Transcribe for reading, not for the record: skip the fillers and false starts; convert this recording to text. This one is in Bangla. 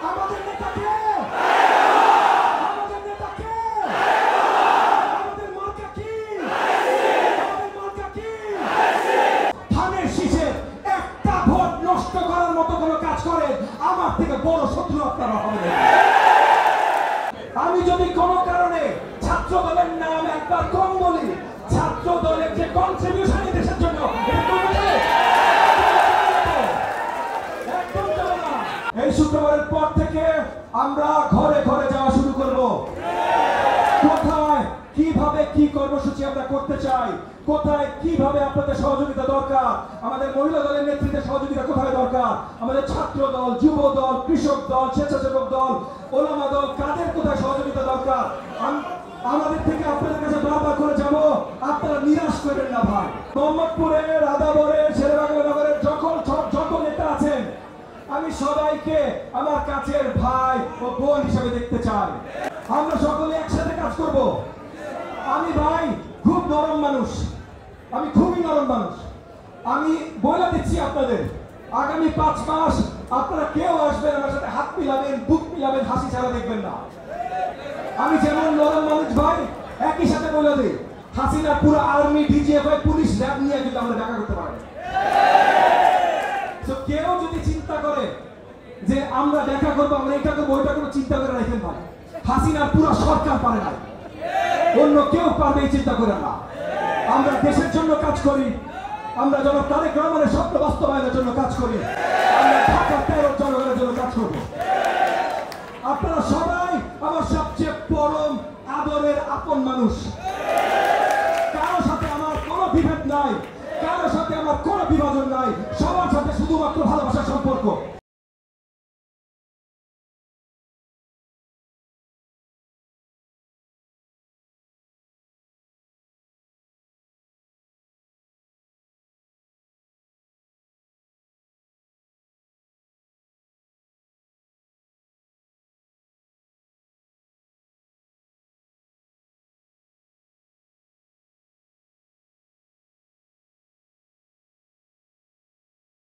আমাদের নেতাকে, আমাদের নেতাকে, আমাদের মার্কা কি, আমাদের মার্কা কি? ধানের শীষে একটা ভোট নষ্ট করার মতো কোনো কাজ করেন, আমার থেকে বড় শত্রু আপনারা হবে। আমি যদি কোনো কারণে ছাত্র দলের নাম একবার কম বলি, ছাত্র দলের যে কন্ট্রিবিউশন দেশের জন্য এই শুক্রবারের পর থেকে আমরা ঘরে ঘরে যাওয়া শুরু করব। কোথায় কিভাবে কি কর্মসূচি আমরা করতে চাই, কোথায় কিভাবে আপনাদের সহযোগিতা দরকার, আমাদের মহিলা দলের নেতৃত্বের সহযোগিতা কোথায় দরকার, আমাদের ছাত্র দল, যুব দল, কৃষক দল, স্বেচ্ছাসেবক দল, ওলামা দল, কাদের কোথায় সহযোগিতা দরকার, আমাদের থেকে আপনাদের কাছে বারবার করে যাব। আপনারা নিরাশ করবেন না ভাই। মোহাম্মদপুরের, রাধাবরের, শেরেবাংলা যত নেতা আছেন, আমি সবাইকে আমার কাছের ভাই ও বোন হিসেবে দেখতে চাই। আমরা সকলে একসাথে কাজ করব। আমি ভাই খুব নরম মানুষ, আমি খুবই নরম মানুষ। আমি বলে দিচ্ছি আপনাদের, আগামী 5 মাস আপনারা কেউ আসবেন আমার সাথে হাত মিলাবেন, বুক মিলাবেন, হাসি ছাড়া দেখবেন না। আমি যেমন নরম মানুষ ভাই, একই সাথে বলে দিই, হাসিনা পুরো আর্মি, ডিজিএফআই, পুলিশ, র্যাব নিয়ে কিন্তু আমরা দেখা করতে পারি। কেউ যদি চিন্তা করে যে আমরা দেখা করবো, আমরা এটা করবো, ওইটা করবো, চিন্তা করে রাখেন ভাই, হাসিনার পুরো সরকার পারে না, অন্য কেউ পারবে এই চিন্তা করে না। আমরা দেশের জন্য কাজ করি, আমরা জনাব তারেক রহমানের স্বপ্ন বাস্তবায়নের জন্য কাজ করি, আমরা ঢাকার 13 জনগণের জন্য কাজ করব। আপনারা সবাই আমার সবচেয়ে পরম আদরের আপন মানুষ।